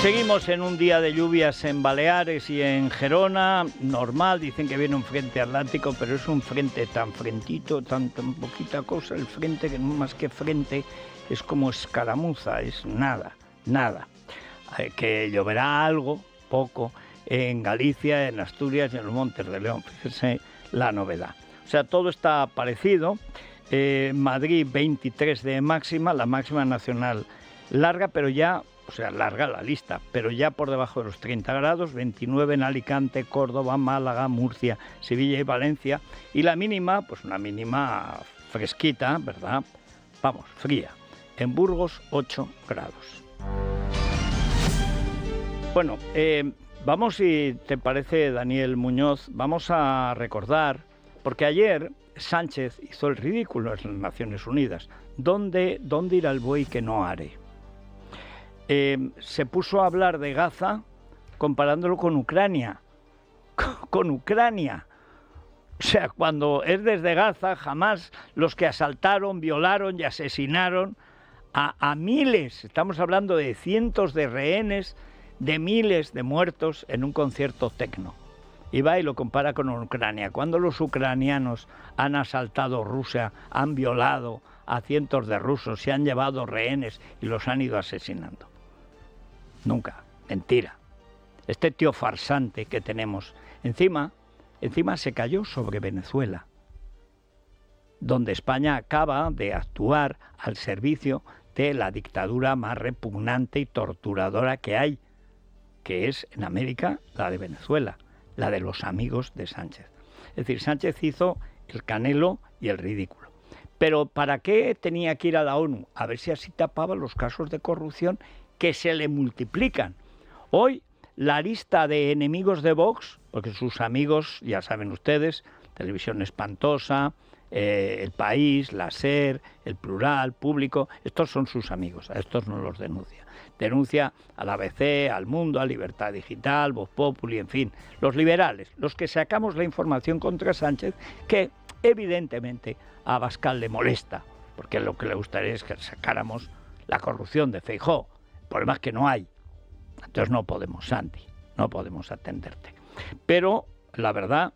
Seguimos en un día de lluvias en Baleares y en Gerona, normal, dicen que viene un frente atlántico, pero es un frente tan frentito, tan poquita cosa, el frente que más que frente es como escaramuza, es nada. Que lloverá algo, poco, en Galicia, en Asturias y en los Montes de León, fíjense la novedad. O sea, todo está parecido. Madrid 23 de máxima, la máxima nacional larga, pero ya... O sea, larga la lista, pero ya por debajo de los 30 grados, 29 en Alicante, Córdoba, Málaga, Murcia, Sevilla y Valencia. Y la mínima, pues una mínima fresquita, ¿verdad? Vamos, fría. En Burgos, 8 grados. Bueno, vamos, si te parece, Daniel Muñoz, vamos a recordar, porque ayer Sánchez hizo el ridículo en las Naciones Unidas. ¿Dónde irá el buey que no are? Se puso a hablar de Gaza comparándolo con Ucrania. Con Ucrania. O sea, cuando es desde Gaza, jamás los que asaltaron, violaron y asesinaron a miles, estamos hablando de cientos de rehenes, de miles de muertos en un concierto tecno. Y va y lo compara con Ucrania. Cuando los ucranianos han asaltado Rusia, han violado a cientos de rusos, se han llevado rehenes y los han ido asesinando. Nunca, mentira. Este tío farsante que tenemos, encima se cayó sobre Venezuela, donde España acaba de actuar al servicio de la dictadura más repugnante y torturadora que hay, que es en América la de Venezuela, la de los amigos de Sánchez. Es decir, Sánchez hizo el Canelo y el ridículo. Pero ¿para qué tenía que ir a la ONU? A ver si así tapaba los casos de corrupción que se le multiplican. Hoy la lista de enemigos de Vox, porque sus amigos, ya saben ustedes, Televisión Espantosa, El País, La SER, El Plural, Público, estos son sus amigos, a estos no los denuncia. Denuncia al ABC, al Mundo, a Libertad Digital, Voz Populi, en fin, los liberales, los que sacamos la información contra Sánchez, que evidentemente a Abascal le molesta, porque lo que le gustaría es que sacáramos la corrupción de Feijóo. El problema es que no hay. Entonces no podemos, Santi, no podemos atenderte. Pero la verdad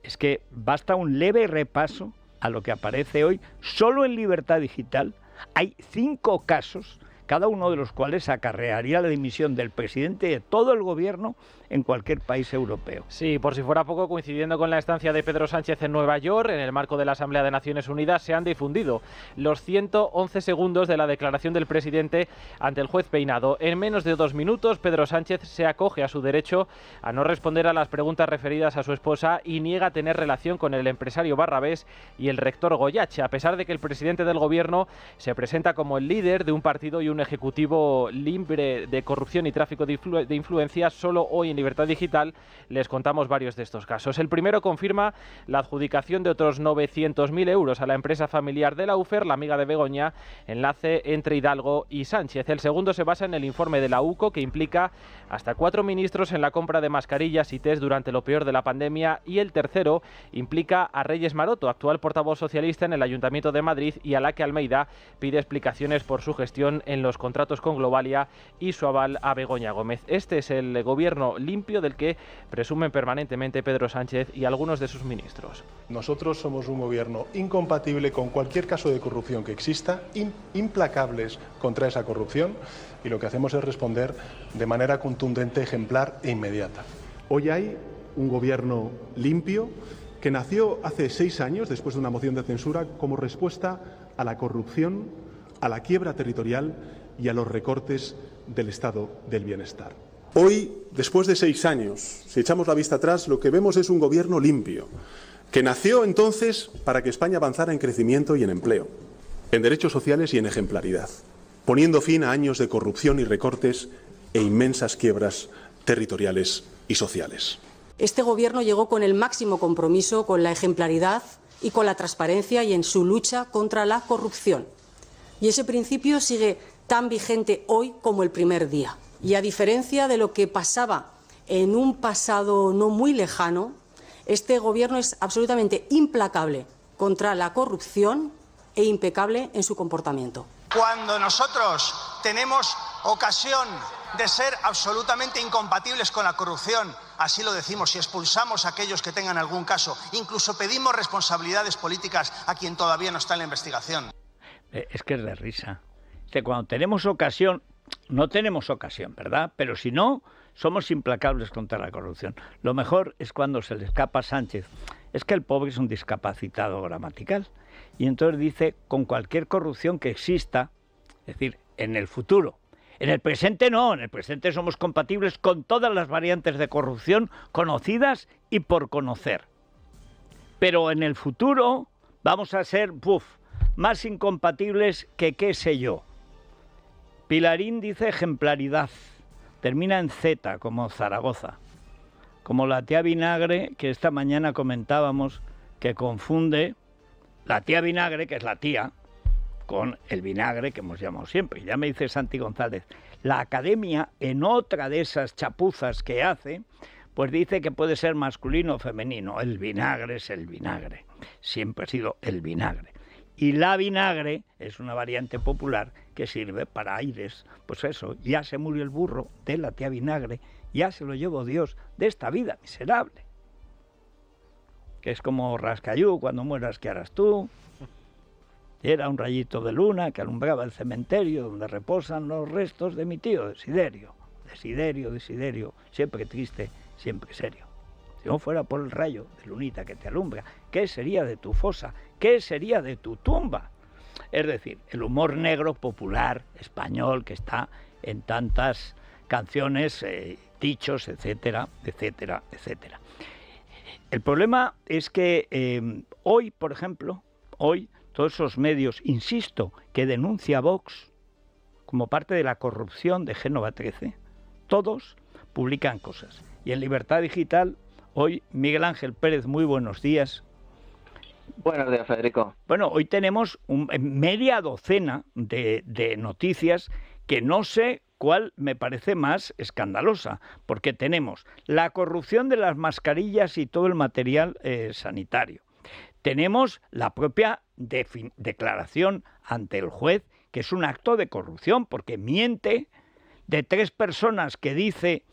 es que basta un leve repaso a lo que aparece hoy. Solo en Libertad Digital hay 5 casos, cada uno de los cuales acarrearía la dimisión del presidente de todo el gobierno en cualquier país europeo. Sí, por si fuera poco, coincidiendo con la estancia de Pedro Sánchez en Nueva York, en el marco de la Asamblea de Naciones Unidas, se han difundido los 111 segundos de la declaración del presidente ante el juez Peinado. En menos de 2 minutos, Pedro Sánchez se acoge a su derecho a no responder a las preguntas referidas a su esposa y niega tener relación con el empresario Barrabés y el rector Goyache, a pesar de que el presidente del gobierno se presenta como el líder de un partido y un ejecutivo libre de corrupción y tráfico de influencias. Solo hoy en Libertad Digital les contamos varios de estos casos. El primero confirma la adjudicación de otros 900.000 euros a la empresa familiar de la UFER, la amiga de Begoña, enlace entre Hidalgo y Sánchez. El segundo se basa en el informe de la UCO, que implica hasta 4 ministros en la compra de mascarillas y test durante lo peor de la pandemia, y el tercero implica a Reyes Maroto, actual portavoz socialista en el Ayuntamiento de Madrid, y a la que Almeida pide explicaciones por su gestión en los contratos con Globalia y su aval a Begoña Gómez. Este es el gobierno limpio del que presumen permanentemente Pedro Sánchez y algunos de sus ministros. Nosotros somos un gobierno incompatible con cualquier caso de corrupción que exista, implacables contra esa corrupción, y lo que hacemos es responder de manera contundente, ejemplar e inmediata. Hoy hay un gobierno limpio que nació hace 6 años, después de una moción de censura, como respuesta a la corrupción, a la quiebra territorial y a los recortes del estado del bienestar. Hoy, después de 6 años, si echamos la vista atrás, lo que vemos es un gobierno limpio, que nació entonces para que España avanzara en crecimiento y en empleo, en derechos sociales y en ejemplaridad, poniendo fin a años de corrupción y recortes e inmensas quiebras territoriales y sociales. Este gobierno llegó con el máximo compromiso con la ejemplaridad y con la transparencia y en su lucha contra la corrupción. Y ese principio sigue tan vigente hoy como el primer día. Y a diferencia de lo que pasaba en un pasado no muy lejano, este gobierno es absolutamente implacable contra la corrupción e impecable en su comportamiento. Cuando nosotros tenemos ocasión de ser absolutamente incompatibles con la corrupción. Así lo decimos y expulsamos a aquellos que tengan algún caso. Incluso pedimos responsabilidades políticas a quien todavía no está en la investigación. Es que es de risa. Cuando tenemos ocasión, no tenemos ocasión, ¿verdad? Pero si no, somos implacables contra la corrupción. Lo mejor es cuando se le escapa a Sánchez. Es que el pobre es un discapacitado gramatical. Y entonces dice, con cualquier corrupción que exista, es decir, en el futuro. En el presente no, en el presente somos compatibles con todas las variantes de corrupción conocidas y por conocer. Pero en el futuro vamos a ser, más incompatibles que qué sé yo. Pilarín dice ejemplaridad, termina en Z, como Zaragoza. Como la tía Vinagre, que esta mañana comentábamos que confunde la tía Vinagre, que es la tía, con el vinagre que hemos llamado siempre. Ya me dice Santi González, la academia, en otra de esas chapuzas que hace, pues dice que puede ser masculino o femenino. El vinagre es el vinagre, siempre ha sido el vinagre. Y la vinagre es una variante popular que sirve para aires. Pues eso, ya se murió el burro de la tía Vinagre, ya se lo llevó Dios de esta vida miserable. Que es como Rascayú, cuando mueras, ¿qué harás tú? Era un rayito de luna que alumbraba el cementerio donde reposan los restos de mi tío Desiderio. Desiderio, Desiderio, siempre triste, siempre serio. Si no fuera por el rayo de lunita que te alumbra, ¿qué sería de tu fosa? ¿Qué sería de tu tumba? Es decir, el humor negro popular español que está en tantas canciones, dichos, etcétera, etcétera, etcétera. El problema es que hoy, por ejemplo, todos esos medios, insisto, que denuncia Vox como parte de la corrupción de Génova 13, todos publican cosas. Y en Libertad Digital, hoy, Miguel Ángel Pérez, muy buenos días. Buenos días, Federico. Bueno, hoy tenemos media docena de noticias que no sé cuál me parece más escandalosa, porque tenemos la corrupción de las mascarillas y todo el material sanitario. Tenemos la propia declaración ante el juez, que es un acto de corrupción, porque miente de 3 personas que dice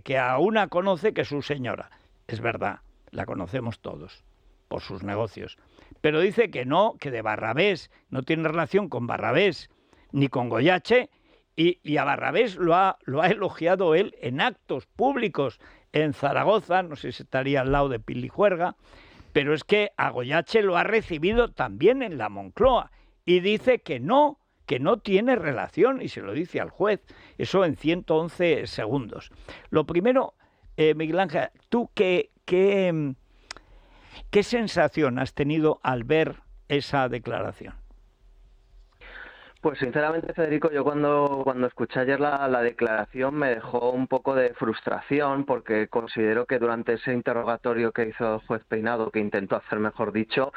que a una conoce que es su señora. Es verdad, la conocemos todos por sus negocios. Pero dice que no, que de Barrabés no tiene relación con Barrabés ni con Goyache, y a Barrabés lo ha elogiado él en actos públicos en Zaragoza, no sé si estaría al lado de Pilijuerga, pero es que a Goyache lo ha recibido también en la Moncloa y dice que no tiene relación, y se lo dice al juez, eso en 111 segundos. Lo primero, Miguel Ángel, ¿tú qué sensación has tenido al ver esa declaración? Pues sinceramente, Federico, yo cuando escuché ayer la declaración me dejó un poco de frustración, porque considero que durante ese interrogatorio que hizo el juez Peinado, que intentó hacer mejor dicho,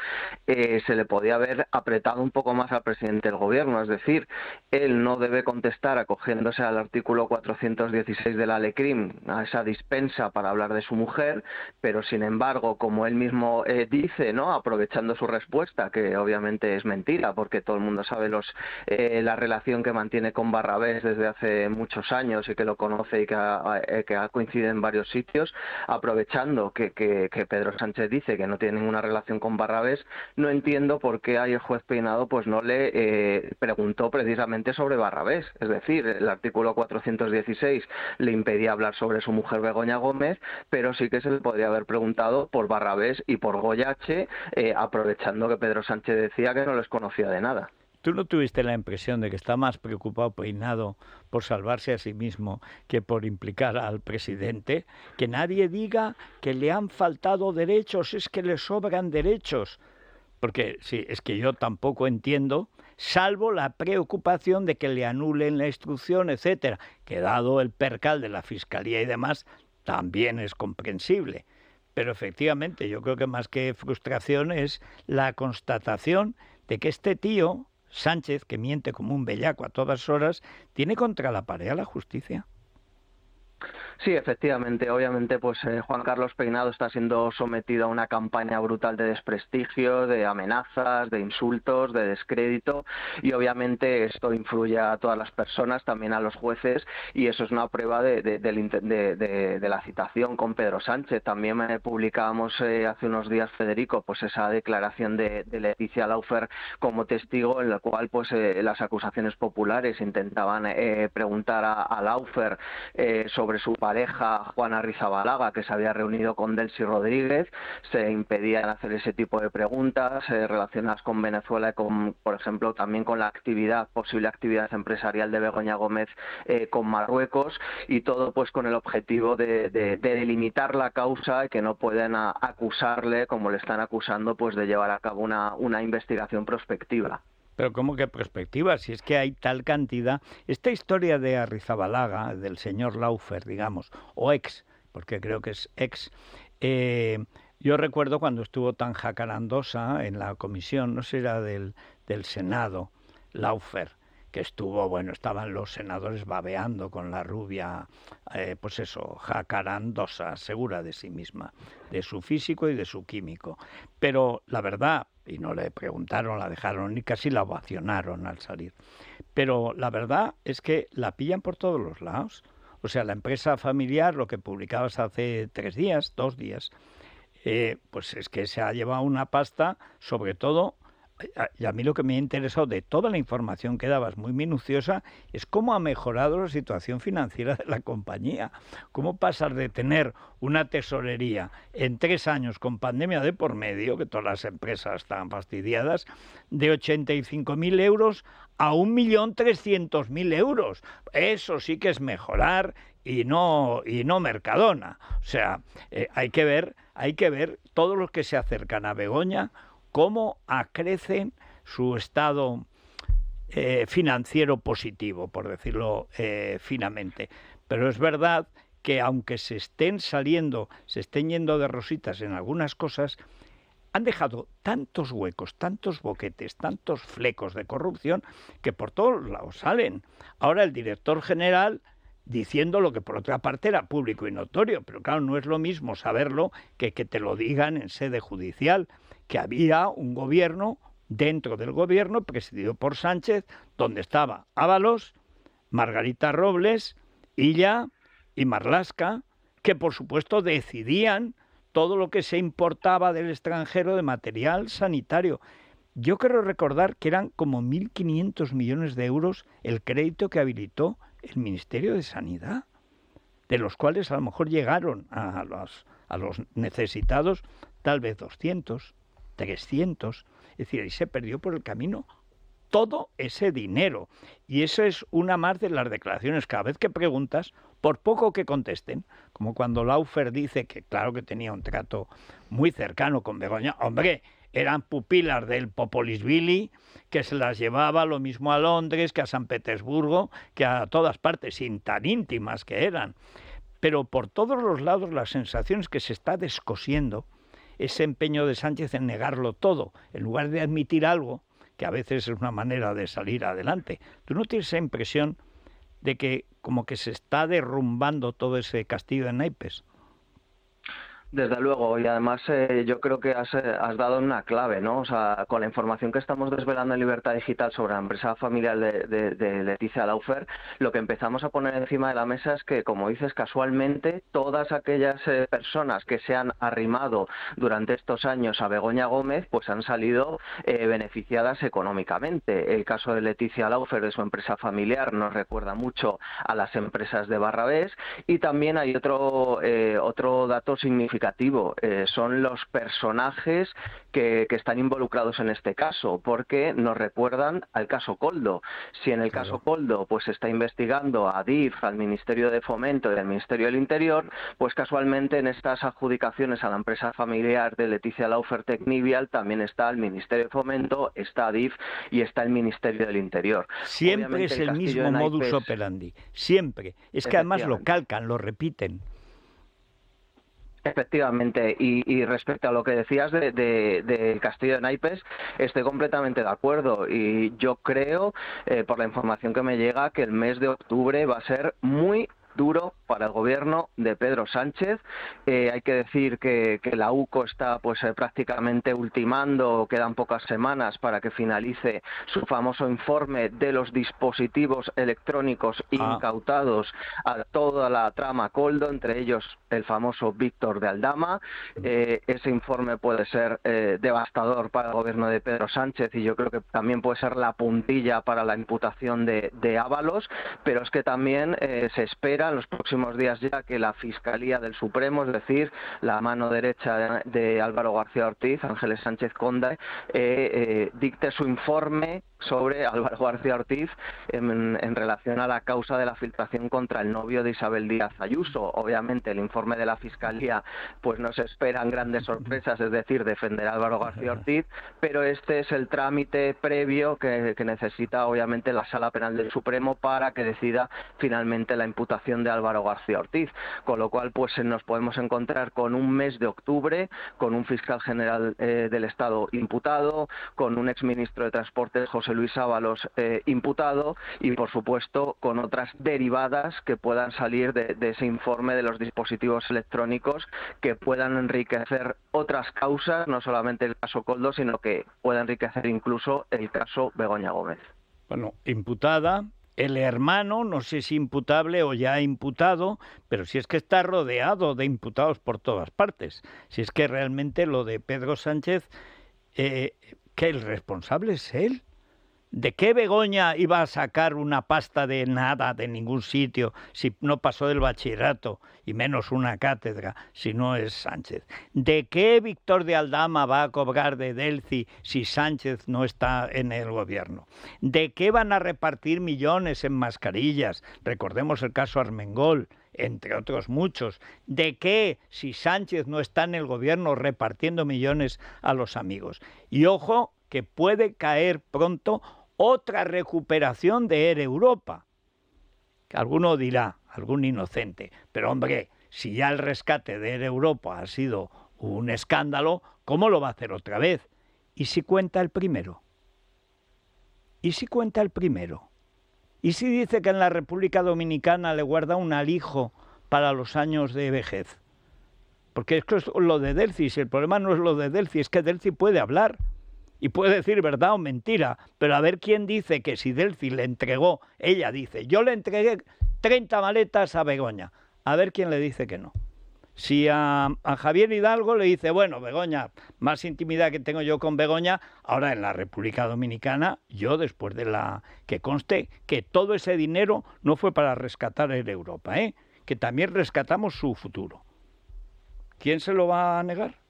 se le podía haber apretado un poco más al presidente del gobierno. Es decir, él no debe contestar acogiéndose al artículo 416 de la LECRIM, a esa dispensa para hablar de su mujer, pero sin embargo, como él mismo dice, ¿no?, aprovechando su respuesta, que obviamente es mentira, porque todo el mundo sabe la relación que mantiene con Barrabés desde hace muchos años y que lo conoce y que ha coincidido en varios sitios, aprovechando que Pedro Sánchez dice que no tiene ninguna relación con Barrabés, no entiendo por qué ahí el juez Peinado pues no le preguntó precisamente sobre Barrabés. Es decir, el artículo 416 le impedía hablar sobre su mujer Begoña Gómez, pero sí que se le podría haber preguntado por Barrabés y por Goyache, aprovechando que Pedro Sánchez decía que no les conocía de nada. ¿Tú no tuviste la impresión de que está más preocupado Peinado por salvarse a sí mismo que por implicar al presidente? Que nadie diga que le han faltado derechos, es que le sobran derechos. Porque sí, es que yo tampoco entiendo, salvo la preocupación de que le anulen la instrucción, etcétera, que dado el percal de la Fiscalía y demás, también es comprensible. Pero efectivamente, yo creo que más que frustración es la constatación de que este tío Sánchez, que miente como un bellaco a todas horas, tiene contra la pared a la justicia. Sí, efectivamente. Obviamente, pues Juan Carlos Peinado está siendo sometido a una campaña brutal de desprestigio, de amenazas, de insultos, de descrédito, y obviamente esto influye a todas las personas, también a los jueces, y eso es una prueba de la citación con Pedro Sánchez. También publicábamos hace unos días, Federico, pues esa declaración de Leticia Laufer como testigo, en la cual pues las acusaciones populares intentaban preguntar a Laufer sobre su pareja Juana Arrizabalaga, que se había reunido con Delcy Rodríguez. Se impedían hacer ese tipo de preguntas relacionadas con Venezuela y con, por ejemplo, también con la posible actividad empresarial de Begoña Gómez con Marruecos, y todo pues con el objetivo de delimitar la causa y que no puedan acusarle, como le están acusando, pues de llevar a cabo una investigación prospectiva. Pero ¿cómo que perspectiva? Si es que hay tal cantidad. Esta historia de Arrizabalaga, del señor Laufer, digamos, o ex, porque creo que es ex, yo recuerdo cuando estuvo tan jacarandosa en la comisión, no sé, era del Senado, Laufer, que estuvo, bueno, estaban los senadores babeando con la rubia, pues eso, jacarandosa, segura de sí misma, de su físico y de su químico. Pero la verdad, y no le preguntaron, la dejaron y casi la ovacionaron al salir. Pero la verdad es que la pillan por todos los lados. O sea, la empresa familiar, lo que publicabas hace 2 días, pues es que se ha llevado una pasta, sobre todo. Y a mí lo que me ha interesado de toda la información que dabas, muy minuciosa, es cómo ha mejorado la situación financiera de la compañía. Cómo pasar de tener una tesorería en 3 años con pandemia de por medio, que todas las empresas estaban fastidiadas, de 85.000 euros a 1.300.000 euros. Eso sí que es mejorar y no Mercadona. O sea, hay que ver todos los que se acercan a Begoña, cómo acrecen su estado financiero positivo, por decirlo finamente. Pero es verdad que aunque se estén yendo de rositas en algunas cosas, han dejado tantos huecos, tantos boquetes, tantos flecos de corrupción que por todos lados salen. Ahora el director general diciendo lo que por otra parte era público y notorio, pero claro, no es lo mismo saberlo que te lo digan en sede judicial, que había un gobierno dentro del gobierno presidido por Sánchez, donde estaba Ábalos, Margarita Robles, Illa y Marlaska, que por supuesto decidían todo lo que se importaba del extranjero de material sanitario. Yo quiero recordar que eran como 1.500 millones de euros el crédito que habilitó el Ministerio de Sanidad, de los cuales a lo mejor llegaron a los necesitados tal vez 200, 300, es decir, ahí se perdió por el camino todo ese dinero. Y eso es una más de las declaraciones. Cada vez que preguntas, por poco que contesten, como cuando Laufer dice que claro que tenía un trato muy cercano con Begoña, hombre, eran pupilas del Popolisvili, que se las llevaba lo mismo a Londres que a San Petersburgo, que a todas partes, sin tan íntimas que eran. Pero por todos los lados la sensación es que se está descosiendo ese empeño de Sánchez en negarlo todo, en lugar de admitir algo, que a veces es una manera de salir adelante. ¿Tú no tienes esa impresión de que como que se está derrumbando todo ese castillo de naipes? Desde luego, y además yo creo que has dado una clave, ¿no? O sea, con la información que estamos desvelando en Libertad Digital sobre la empresa familiar de Leticia Laufer, lo que empezamos a poner encima de la mesa es que, como dices, casualmente todas aquellas personas que se han arrimado durante estos años a Begoña Gómez, pues han salido beneficiadas económicamente. El caso de Leticia Laufer, de su empresa familiar, nos recuerda mucho a las empresas de Barrabés, y también hay otro dato significativo. Son los personajes que están involucrados en este caso, porque nos recuerdan al caso Koldo. Si en el caso Koldo pues se está investigando a DIF, al Ministerio de Fomento y al Ministerio del Interior, pues casualmente en estas adjudicaciones a la empresa familiar de Leticia Laufer Tecnivial también está el Ministerio de Fomento, está DIF y está el Ministerio del Interior. Siempre obviamente, es el mismo modus operandi, siempre. Es que además lo calcan, lo repiten. Efectivamente, y respecto a lo que decías del castillo de naipes, estoy completamente de acuerdo, y yo creo, por la información que me llega, que el mes de octubre va a ser muy duro para para el gobierno de Pedro Sánchez. Hay que decir que la UCO está pues prácticamente ultimando, quedan pocas semanas para que finalice su famoso informe de los dispositivos electrónicos incautados a toda la trama Koldo, entre ellos el famoso Víctor de Aldama. Ese informe puede ser devastador para el gobierno de Pedro Sánchez y yo creo que también puede ser la puntilla para la imputación de Ábalos, pero es que también se espera en los próximos días ya que la Fiscalía del Supremo, es decir, la mano derecha de Álvaro García Ortiz, Ángeles Sánchez Conde, dicte su informe sobre Álvaro García Ortiz en relación a la causa de la filtración contra el novio de Isabel Díaz Ayuso. Obviamente el informe de la Fiscalía pues no se esperan grandes sorpresas, es decir, defender a Álvaro García Ortiz, pero este es el trámite previo que necesita obviamente la Sala Penal del Supremo para que decida finalmente la imputación de Álvaro García Ortiz, con lo cual pues nos podemos encontrar con un mes de octubre, con un fiscal general del Estado imputado, con un exministro de Transportes, José Luis Ábalos, imputado, y por supuesto con otras derivadas que puedan salir de ese informe de los dispositivos electrónicos que puedan enriquecer otras causas, no solamente el caso Koldo, sino que pueda enriquecer incluso el caso Begoña Gómez. Bueno, imputada, el hermano, no sé si imputable o ya imputado, pero si es que está rodeado de imputados por todas partes. Si es que realmente lo de Pedro Sánchez, que el responsable es él. ¿De qué Begoña iba a sacar una pasta de nada, de ningún sitio, si no pasó del bachillerato, y menos una cátedra, si no es Sánchez? ¿De qué Víctor de Aldama va a cobrar de Delcy si Sánchez no está en el gobierno? ¿De qué van a repartir millones en mascarillas? Recordemos el caso Armengol, entre otros muchos. ¿De qué si Sánchez no está en el gobierno repartiendo millones a los amigos? Y ojo, que puede caer pronto otra recuperación de Air Europa. Alguno dirá, algún inocente, pero hombre, si ya el rescate de Air Europa ha sido un escándalo, ¿cómo lo va a hacer otra vez? ¿Y si cuenta el primero? ¿Y si cuenta el primero? ¿Y si dice que en la República Dominicana le guarda un alijo para los años de vejez? Porque esto es lo de Delcy, si el problema no es lo de Delcy, es que Delcy puede hablar. Y puede decir verdad o mentira, pero a ver quién dice que si Delcy le entregó, ella dice, yo le entregué 30 maletas a Begoña, a ver quién le dice que no. Si a Javier Hidalgo le dice, bueno, Begoña, más intimidad que tengo yo con Begoña, ahora en la República Dominicana, yo después de que conste que todo ese dinero no fue para rescatar Air Europa, que también rescatamos su futuro. ¿Quién se lo va a negar?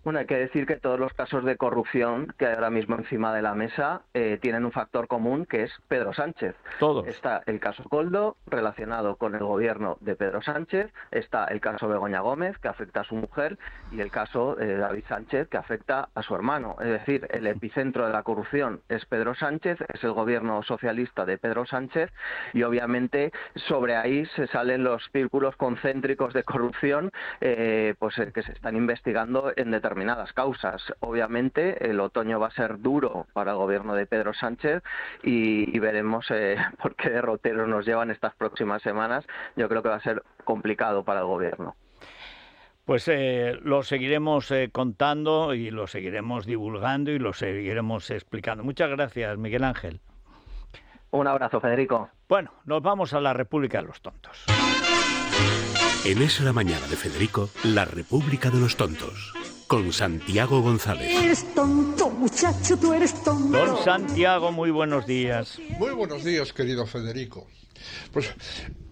Bueno, hay que decir que todos los casos de corrupción que hay ahora mismo encima de la mesa tienen un factor común, que es Pedro Sánchez. Todos. Está el caso Koldo, relacionado con el gobierno de Pedro Sánchez, está el caso Begoña Gómez, que afecta a su mujer, y el caso David Sánchez, que afecta a su hermano. Es decir, el epicentro de la corrupción es Pedro Sánchez, es el gobierno socialista de Pedro Sánchez, y obviamente sobre ahí se salen los círculos concéntricos de corrupción que se están investigando en determinadas causas. Obviamente el otoño va a ser duro para el gobierno de Pedro Sánchez y veremos por qué derroteros nos llevan estas próximas semanas. Yo creo que va a ser complicado para el gobierno. Pues lo seguiremos contando y lo seguiremos divulgando y lo seguiremos explicando. Muchas gracias, Miguel Ángel. Un abrazo, Federico. Bueno, nos vamos a la República de los Tontos. En Es la Mañana de Federico, la República de los Tontos, con Santiago González. Eres tonto, muchacho, tú eres tonto. Don Santiago, muy buenos días. Muy buenos días, querido Federico. Pues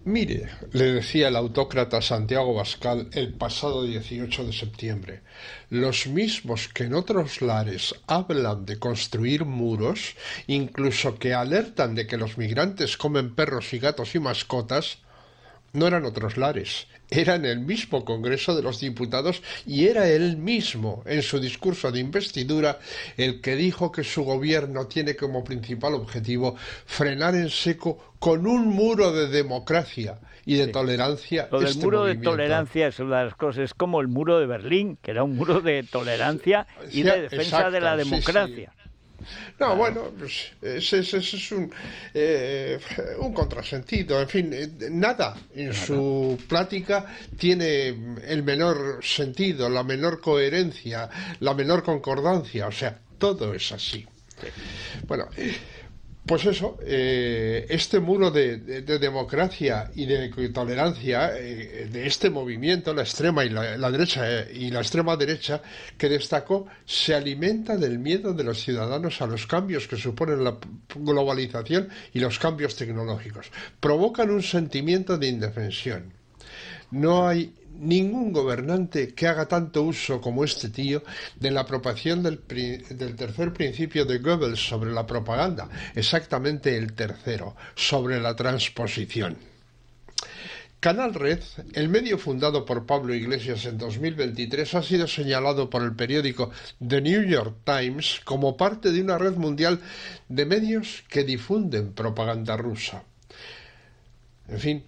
mire, le decía el autócrata Santiago Bascal el pasado 18 de septiembre, los mismos que en otros lares hablan de construir muros, incluso que alertan de que los migrantes comen perros y gatos y mascotas, no eran otros lares, era en el mismo Congreso de los Diputados y era él mismo, en su discurso de investidura, el que dijo que su gobierno tiene como principal objetivo frenar en seco con un muro de democracia y de tolerancia. Lo del muro de tolerancia es una de las cosas, es como el muro de Berlín, que era un muro de tolerancia y de defensa de la democracia. No, Claro. bueno, pues ese es un contrasentido. En fin, nada en su plática tiene el menor sentido, la menor coherencia, la menor concordancia. O sea, todo es así. Bueno, pues eso, este muro de democracia y de tolerancia de este movimiento, la extrema y la derecha y la extrema derecha que destacó, se alimenta del miedo de los ciudadanos a los cambios que suponen la globalización y los cambios tecnológicos. Provocan un sentimiento de indefensión. No hay ningún gobernante que haga tanto uso como este tío de la apropiación del tercer principio de Goebbels sobre la propaganda, exactamente el tercero, sobre la transposición. Canal Red, el medio fundado por Pablo Iglesias en 2023, ha sido señalado por el periódico The New York Times como parte de una red mundial de medios que difunden propaganda rusa. En fin,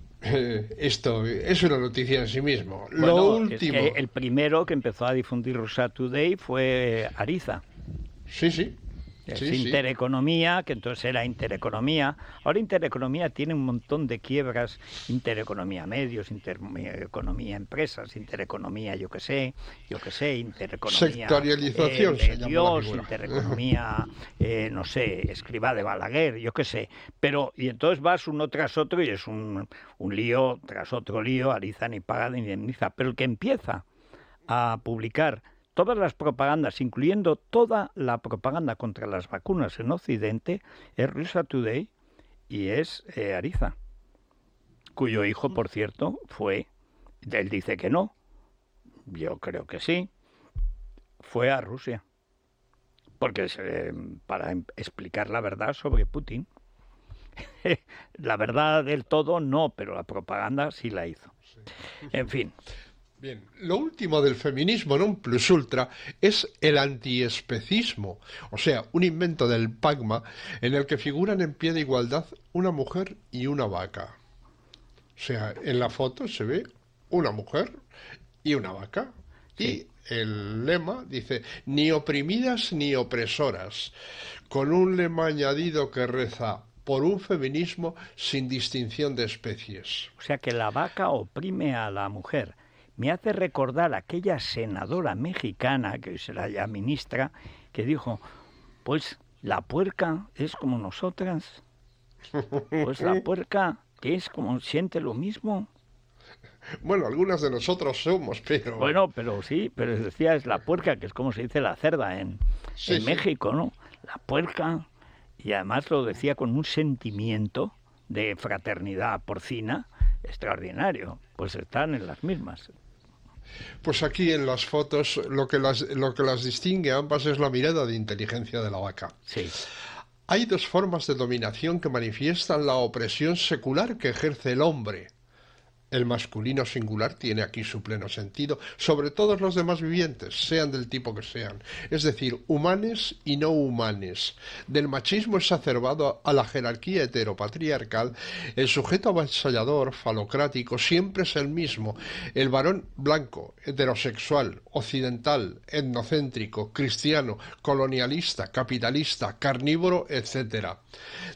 esto es una noticia en sí mismo. Bueno, Lo último. es que el primero que empezó a difundir Russia Today fue Ariza. Sí. Es Sí, sí. Intereconomía, que entonces era Intereconomía. Ahora Intereconomía tiene un montón de quiebras. Intereconomía medios, Intereconomía empresas, Intereconomía yo qué sé, Intereconomía Sectorialización se llama la Dios, figura. Intereconomía, no sé, Escrivá de Balaguer, yo qué sé. Pero, y entonces vas uno tras otro y es un lío tras otro lío, Ariza ni paga ni indemniza. Pero el que empieza a publicar todas las propagandas, incluyendo toda la propaganda contra las vacunas en Occidente, es Russia Today y es Ariza, cuyo hijo, por cierto, él dice que no, yo creo que sí, fue a Rusia, porque para explicar la verdad sobre Putin. La verdad del todo no, pero la propaganda sí la hizo. En fin. Bien, lo último del feminismo non plus ultra es el antiespecismo, o sea, un invento del Pagma en el que figuran en pie de igualdad una mujer y una vaca. O sea, en la foto se ve una mujer y una vaca. Sí. Y el lema dice, ni oprimidas ni opresoras, con un lema añadido que reza, por un feminismo sin distinción de especies. O sea que la vaca oprime a la mujer. Me hace recordar a aquella senadora mexicana, que hoy será ya ministra, que dijo, pues la puerca es como nosotras, pues la puerca es como siente lo mismo. Bueno, algunas de nosotros somos, pero... Bueno, pero sí, pero decía es la puerca, que es como se dice la cerda en México, ¿no? La puerca, y además lo decía con un sentimiento de fraternidad porcina extraordinario, pues están en las mismas. Pues aquí en las fotos lo que las distingue a ambas es la mirada de inteligencia de la vaca. Sí. Hay dos formas de dominación que manifiestan la opresión secular que ejerce el hombre. El masculino singular tiene aquí su pleno sentido sobre todos los demás vivientes, sean del tipo que sean, es decir, humanes y no humanes. Del machismo exacerbado a la jerarquía heteropatriarcal, el sujeto avasallador, falocrático, siempre es el mismo, el varón blanco, heterosexual, occidental, etnocéntrico, cristiano, colonialista, capitalista, carnívoro, etc.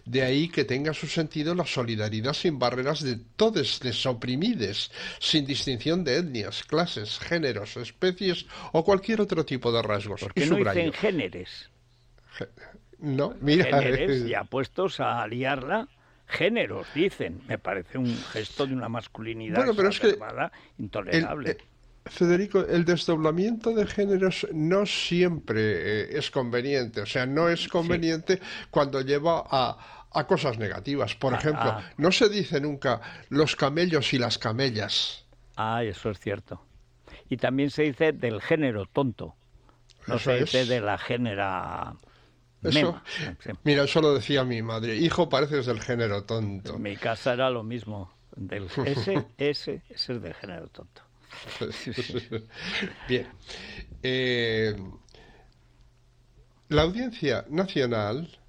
De ahí que tenga su sentido la solidaridad sin barreras de todos los oprimidos, sin distinción de etnias, clases, géneros, especies o cualquier otro tipo de rasgos. ¿Por qué no dicen géneres? No, mira. Géneres, ya puestos a liarla, géneros, dicen. Me parece un gesto de una masculinidad exacerbada, intolerable. Federico, el desdoblamiento de géneros no siempre es conveniente. O sea, no es conveniente cuando lleva a cosas negativas. Por ejemplo, no se dice nunca los camellos y las camellas. Ah, eso es cierto. Y también se dice del género tonto. No Eso se dice es. de la génera Eso, mema. mira, eso lo decía mi madre. Hijo, pareces del género tonto. En mi casa era lo mismo. Ese es del género tonto. Bien. La Audiencia Nacional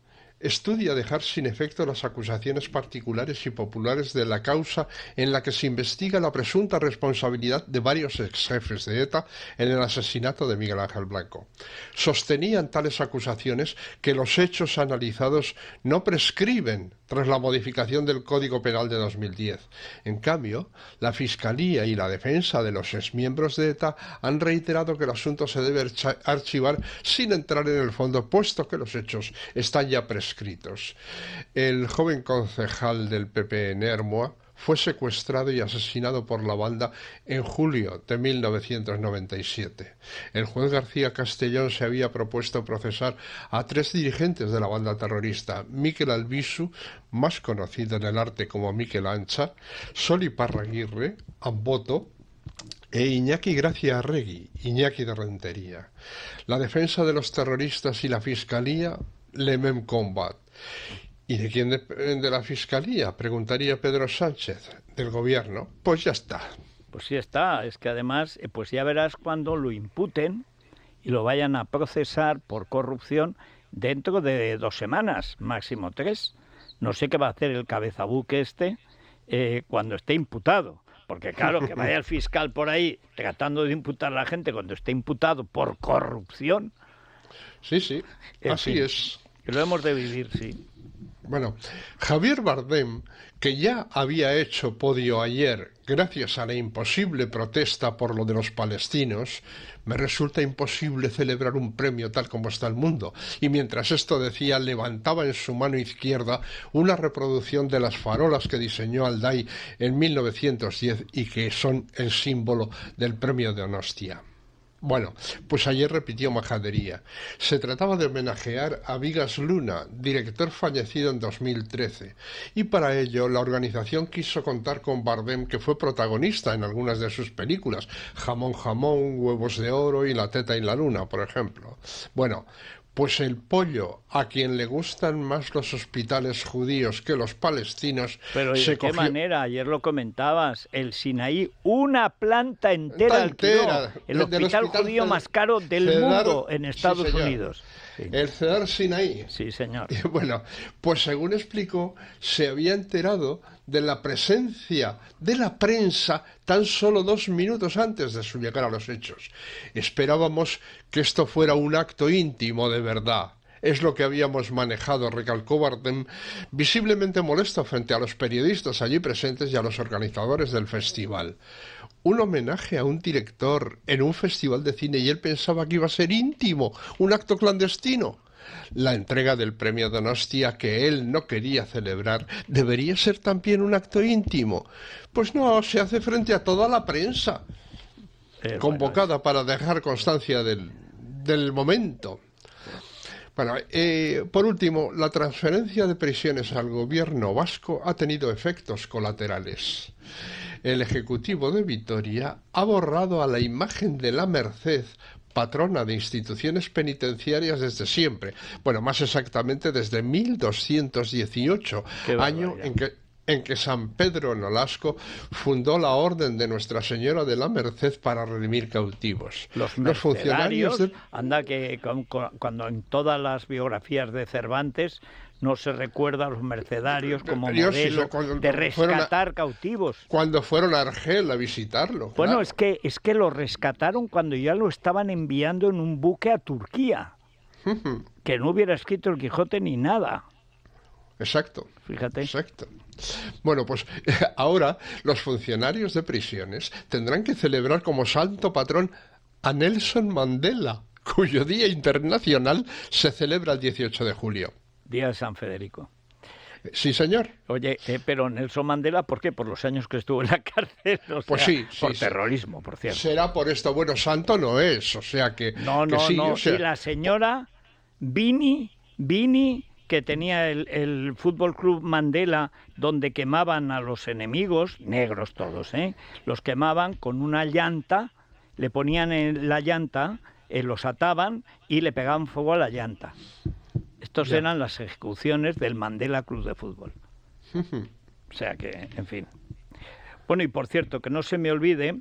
estudia dejar sin efecto las acusaciones particulares y populares de la causa en la que se investiga la presunta responsabilidad de varios exjefes de ETA en el asesinato de Miguel Ángel Blanco. Sostenían tales acusaciones que los hechos analizados no prescriben tras la modificación del Código Penal de 2010. En cambio, la Fiscalía y la defensa de los exmiembros de ETA han reiterado que el asunto se debe archivar sin entrar en el fondo, puesto que los hechos están ya prescritos. El joven concejal del PP en Hermoa fue secuestrado y asesinado por la banda en julio de 1997. El juez García Castellón se había propuesto procesar a 3 dirigentes de la banda terrorista: Mikel Albizu, más conocido en el arte como Mikel Ancha, Sol Iparraguirre, Amboto, e Iñaki Gracia Arregui, Iñaki de Rentería. La defensa de los terroristas y la Fiscalía, le même combat. ¿Y de quién depende la Fiscalía?, preguntaría Pedro Sánchez. ¿Del Gobierno? Pues ya está. Pues sí está, es que además, pues ya verás cuando lo imputen y lo vayan a procesar por corrupción dentro de 2 semanas, máximo 3. No sé qué va a hacer el cabezabuque cuando esté imputado. Porque claro, que vaya el fiscal por ahí tratando de imputar a la gente cuando esté imputado por corrupción. Sí, sí, así es. Que lo hemos de vivir, sí. Bueno, Javier Bardem, que ya había hecho podio ayer gracias a la imposible protesta por lo de los palestinos, me resulta imposible celebrar un premio tal como está el mundo. Y mientras esto decía, levantaba en su mano izquierda una reproducción de las farolas que diseñó Alday en 1910 y que son el símbolo del premio de Donostia. Bueno, pues ayer repitió majadería. Se trataba de homenajear a Vigas Luna, director fallecido en 2013, y para ello la organización quiso contar con Bardem, que fue protagonista en algunas de sus películas, Jamón Jamón, Huevos de Oro y La Teta y la Luna, por ejemplo. Bueno, pues el pollo, a quien le gustan más los hospitales judíos que los palestinos... Pero ¿de qué manera? Ayer lo comentabas, el Sinaí, una planta entera alquiló. El hospital judío más caro del mundo en Estados Unidos. Sí. El Cedar Sinaí. Sí, señor. Y bueno, pues según explicó, se había enterado de la presencia de la prensa tan solo 2 minutos antes de su llegada a los hechos. Esperábamos que esto fuera un acto íntimo de verdad. Es lo que habíamos manejado, recalcó Bardem, visiblemente molesto frente a los periodistas allí presentes y a los organizadores del festival. Un homenaje a un director en un festival de cine y él pensaba que iba a ser íntimo, un acto clandestino. La entrega del premio Donostia, que él no quería celebrar, debería ser también un acto íntimo. Pues no, se hace frente a toda la prensa, convocada para dejar constancia del momento. Bueno, por último, la transferencia de prisiones al gobierno vasco ha tenido efectos colaterales. El Ejecutivo de Vitoria ha borrado a la imagen de la Merced, patrona de instituciones penitenciarias desde siempre. Bueno, más exactamente desde 1218, año en que San Pedro Nolasco fundó la Orden de Nuestra Señora de la Merced para redimir cautivos. Los funcionarios, anda que cuando en todas las biografías de Cervantes no se recuerda a los mercedarios como modelo de rescatar cautivos. Cuando fueron a Argel a visitarlo. Bueno, claro. es que lo rescataron cuando ya lo estaban enviando en un buque a Turquía, que no hubiera escrito el Quijote ni nada. Exacto. Fíjate. Exacto. Bueno, pues ahora los funcionarios de prisiones tendrán que celebrar como santo patrón a Nelson Mandela, cuyo Día Internacional se celebra el 18 de julio. Día de San Federico. Sí, señor. Oye, pero Nelson Mandela, ¿por qué? Por los años que estuvo en la cárcel. O pues sea, sí, por terrorismo, por cierto. Será por esto. Bueno, santo no es, o sea que... No. O sea... Y la señora Vini, que tenía el Fútbol Club Mandela, donde quemaban a los enemigos, negros todos, los quemaban con una llanta, le ponían en la llanta, los ataban y le pegaban fuego a la llanta. Estos eran las ejecuciones del Mandela Club de Fútbol. O sea que, en fin. Bueno, y por cierto, que no se me olvide,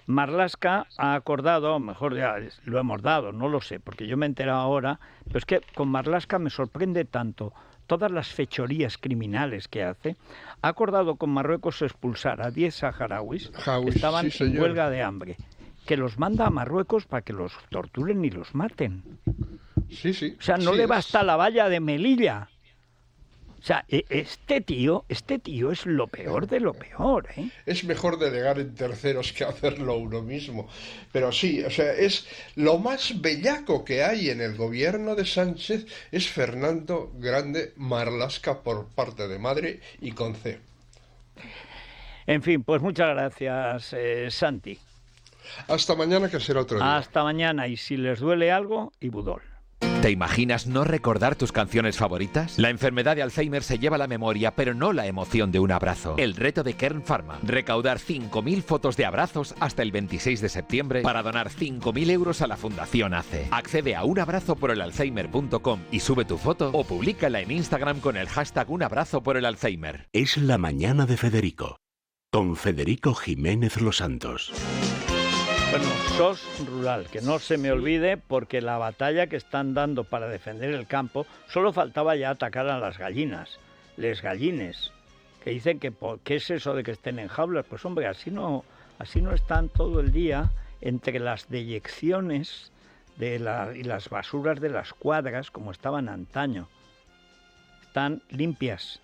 Marlaska ha acordado, a lo mejor ya lo hemos dado, no lo sé, porque yo me he enterado ahora, pero es que con Marlaska me sorprende tanto todas las fechorías criminales que hace. Ha acordado con Marruecos expulsar a 10 saharauis que estaban en huelga de hambre, que los manda a Marruecos para que los torturen y los maten. Sí, sí. O sea, no le basta la valla de Melilla. O sea, este tío es lo peor de lo peor, ¿eh? Es mejor delegar en terceros que hacerlo uno mismo. Pero sí, o sea, es lo más bellaco que hay en el gobierno de Sánchez es Fernando Grande Marlaska por parte de madre y con C. En fin, pues muchas gracias, Santi. Hasta mañana, que será otro día. Hasta mañana, y si les duele algo, Ibudol. ¿Te imaginas no recordar tus canciones favoritas? La enfermedad de Alzheimer se lleva la memoria, pero no la emoción de un abrazo. El reto de Kern Pharma: recaudar 5.000 fotos de abrazos hasta el 26 de septiembre para donar 5.000 euros a la Fundación ACE. Accede a unabrazoporelalzheimer.com y sube tu foto o públicala en Instagram con el hashtag unabrazoporelAlzheimer. Es la mañana de Federico, con Federico Jiménez Los Santos. Bueno, SOS Rural, que no se me olvide, porque la batalla que están dando para defender el campo, solo faltaba ya atacar a las gallinas, les gallines, que dicen que ¿qué es eso de que estén en jaulas? Pues hombre, así no están todo el día entre las deyecciones y las basuras de las cuadras como estaban antaño. Están limpias,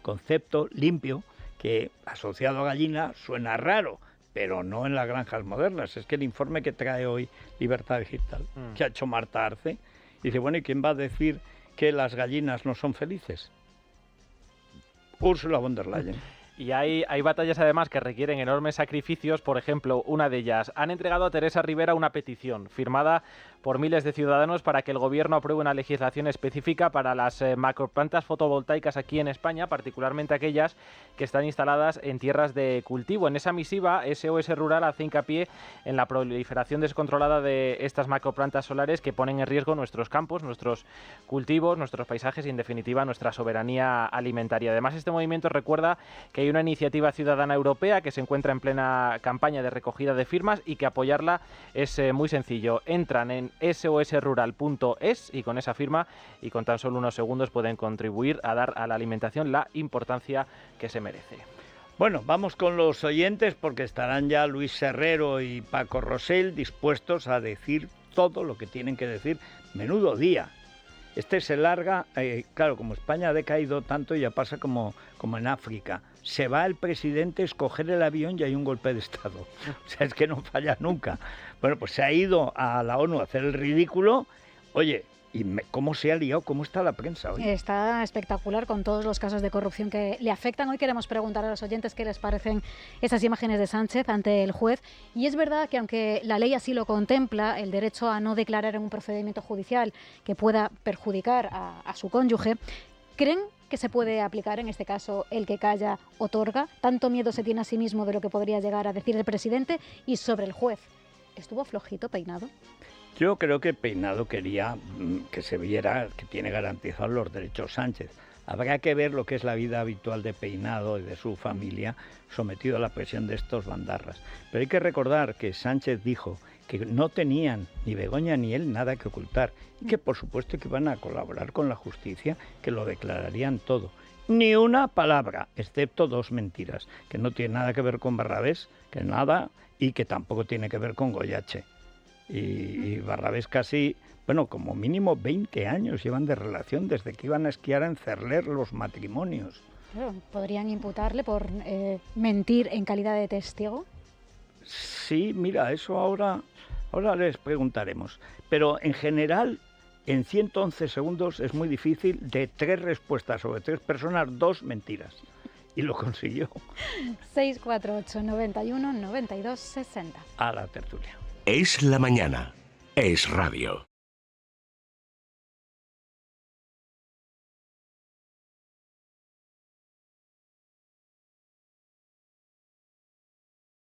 concepto limpio, que asociado a gallina suena raro, pero no en las granjas modernas. Es que el informe que trae hoy Libertad Digital, que ha hecho Marta Arce, dice, bueno, ¿y quién va a decir que las gallinas no son felices? Ursula von der Leyen. Y hay batallas además que requieren enormes sacrificios. Por ejemplo, una de ellas: han entregado a Teresa Rivera una petición firmada por miles de ciudadanos para que el gobierno apruebe una legislación específica para las macroplantas fotovoltaicas aquí en España, particularmente aquellas que están instaladas en tierras de cultivo. En esa misiva, SOS Rural hace hincapié en la proliferación descontrolada de estas macroplantas solares que ponen en riesgo nuestros campos, nuestros cultivos, nuestros paisajes y, en definitiva, nuestra soberanía alimentaria. Además, este movimiento recuerda que hay una iniciativa ciudadana europea que se encuentra en plena campaña de recogida de firmas y que apoyarla es muy sencillo. Entran en sosrural.es y con esa firma y con tan solo unos segundos pueden contribuir a dar a la alimentación la importancia que se merece. Bueno, vamos con los oyentes, porque estarán ya Luis Herrero y Paco Rosell dispuestos a decir todo lo que tienen que decir. Menudo día. Este se larga, claro, como España ha decaído tanto, ya pasa como en África. Se va el presidente a escoger el avión y hay un golpe de Estado. O sea, es que no falla nunca. Bueno, pues se ha ido a la ONU a hacer el ridículo. Oye, ¿cómo se ha liado? ¿Cómo está la prensa hoy? Está espectacular con todos los casos de corrupción que le afectan. Hoy queremos preguntar a los oyentes qué les parecen esas imágenes de Sánchez ante el juez. Y es verdad que, aunque la ley así lo contempla, el derecho a no declarar en un procedimiento judicial que pueda perjudicar a su cónyuge, ¿creen que se puede aplicar en este caso el que calla otorga? ¿Tanto miedo se tiene a sí mismo de lo que podría llegar a decir el presidente? Y sobre el juez, ¿estuvo flojito Peinado? Yo creo que Peinado quería que se viera que tiene garantizados los derechos Sánchez. Habrá que ver lo que es la vida habitual de Peinado y de su familia sometido a la presión de estos bandarras. Pero hay que recordar que Sánchez dijo que no tenían ni Begoña ni él nada que ocultar y que por supuesto que iban a colaborar con la justicia, que lo declararían todo. Ni una palabra, excepto 2 mentiras, que no tiene nada que ver con Barrabés, que nada, y que tampoco tiene que ver con Goyache. Y Barrabés casi, bueno, como mínimo 20 años llevan de relación desde que iban a esquiar en Cerler los matrimonios. ¿Podrían imputarle por mentir en calidad de testigo? Sí, mira, eso ahora les preguntaremos. Pero en general, en 111 segundos es muy difícil, de 3 respuestas sobre 3 personas, 2 mentiras. Y lo consiguió. 648 91 92 60. A la tertulia. Es la mañana. Es radio.